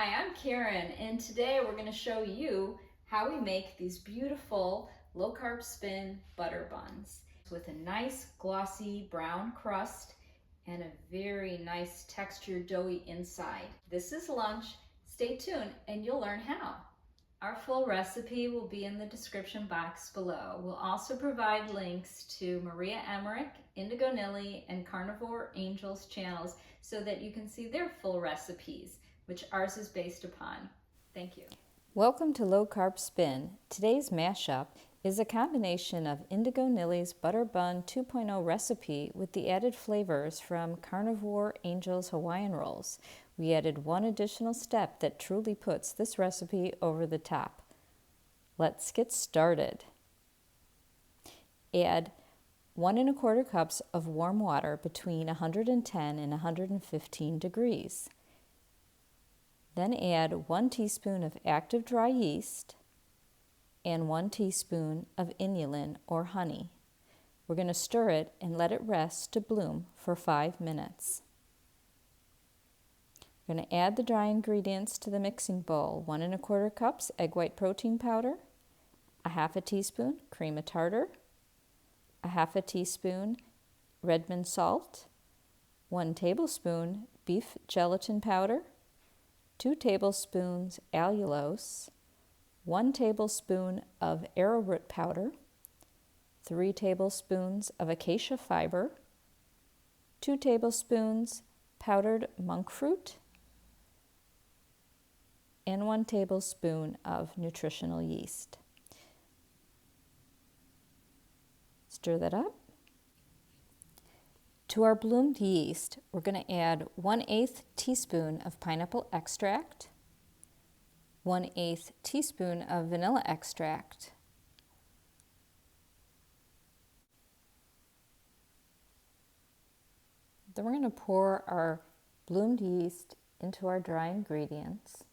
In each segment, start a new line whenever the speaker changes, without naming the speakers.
Hi, I'm Karen, and today we're going to show you how we make these beautiful low-carb spin butter buns with a nice glossy brown crust and a very nice textured doughy inside. This is lunch. Stay tuned and you'll learn how. Our full recipe will be in the description box below. We'll also provide links to Maria Emmerich, Indigo Nili, and Carnivore Angels channels so that you can see their full recipes, which ours is based upon. Thank you.
Welcome to Low Carb Spin. Today's mashup is a combination of Indigo Nili's Butter Bun 2.0 recipe with the added flavors from Carnivore Angels Hawaiian rolls. We added one additional step that truly puts this recipe over the top. Let's get started. Add 1 1/4 cups of warm water between 110 and 115 degrees. Then add 1 teaspoon of active dry yeast and 1 teaspoon of inulin or honey. We're going to stir it and let it rest to bloom for 5 minutes. We're going to add the dry ingredients to the mixing bowl. 1 1/4 cups egg white protein powder, a 1/2 teaspoon cream of tartar, a 1/2 teaspoon Redmond salt, 1 tablespoon beef gelatin powder, 2 tablespoons allulose, 1 tablespoon of arrowroot powder, 3 tablespoons of acacia fiber, 2 tablespoons powdered monk fruit, and 1 tablespoon of nutritional yeast. Stir that up. To our bloomed yeast, we're going to add 1/8 teaspoon of pineapple extract, 1/8 teaspoon of vanilla extract, then we're going to pour our bloomed yeast into our dry ingredients.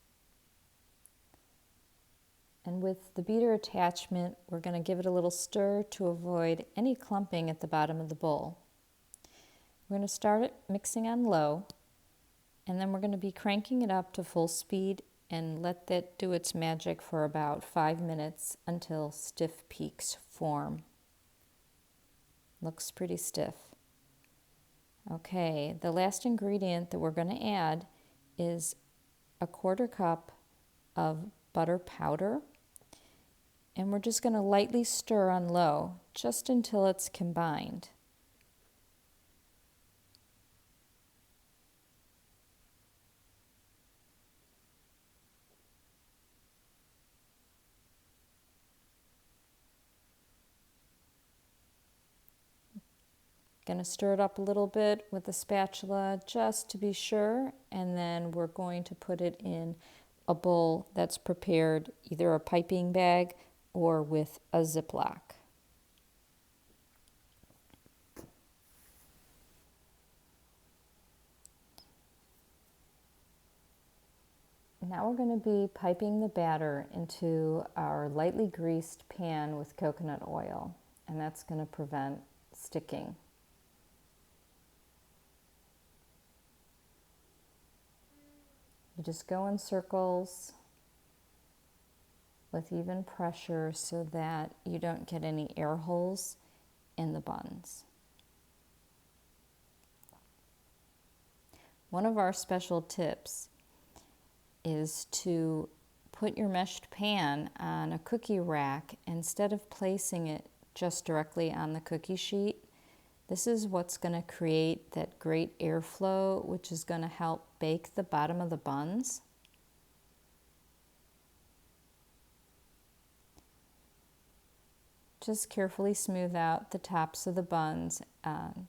And with the beater attachment, we're going to give it a little stir to avoid any clumping at the bottom of the bowl. We're going to start it mixing on low, and then we're going to be cranking it up to full speed and let that do its magic for about 5 minutes until stiff peaks form. Looks pretty stiff. Okay, the last ingredient that we're going to add is a 1/4 cup of butter powder, and we're just going to lightly stir on low just until it's combined. Going to stir it up a little bit with a spatula just to be sure, and then we're going to put it in a bowl that's prepared, either a piping bag or with a ziplock. Now we're going to be piping the batter into our lightly greased pan with coconut oil, and that's going to prevent sticking. You just go in circles with even pressure so that you don't get any air holes in the buns. One of our special tips is to put your meshed pan on a cookie rack instead of placing it just directly on the cookie sheet. This is what's going to create that great airflow, which is going to help bake the bottom of the buns. Just carefully smooth out the tops of the buns,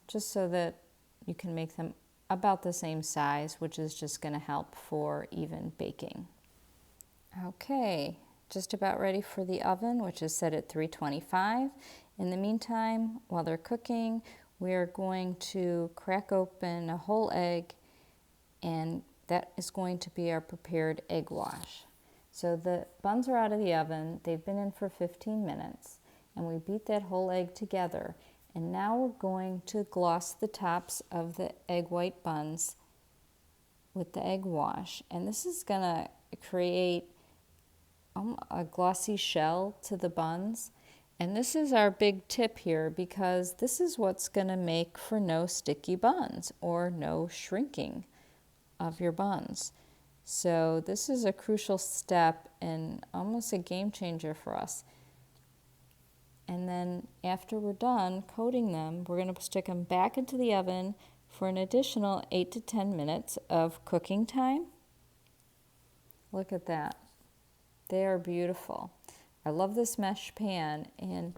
just so that you can make them about the same size, which is just going to help for even baking. Okay, just about ready for the oven, which is set at 325. In the meantime, while they're cooking, we are going to crack open a whole egg, and that is going to be our prepared egg wash. So the buns are out of the oven. They've been in for 15 minutes, and we beat that whole egg together. And now we're going to gloss the tops of the egg white buns with the egg wash. And this is gonna create a glossy shell to the buns. And this is our big tip here, because this is what's gonna make for no sticky buns or no shrinking of your buns. So this is a crucial step and almost a game changer for us. And then after we're done coating them, we're going to stick them back into the oven for an additional 8 to 10 minutes of cooking time. Look at that. They are beautiful. I love this mesh pan, and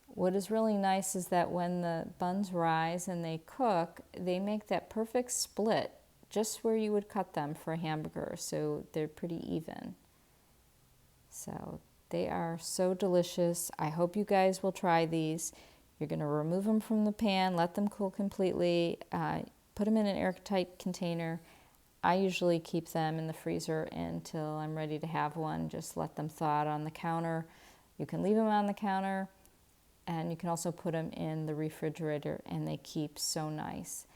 what is really nice is that when the buns rise and they cook, they make that perfect split just where you would cut them for a hamburger, so they're pretty even. So they are so delicious. I hope you guys will try these. You're going to remove them from the pan, let them cool completely, put them in an airtight container. I usually keep them in the freezer until I'm ready to have one. Just let them thaw out on the counter. You can leave them on the counter, and you can also put them in the refrigerator, and they keep so nice.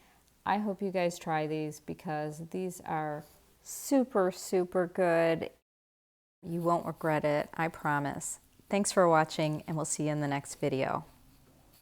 I hope you guys try these because these are super, super good. You won't regret it, I promise. Thanks for watching, and we'll see you in the next video.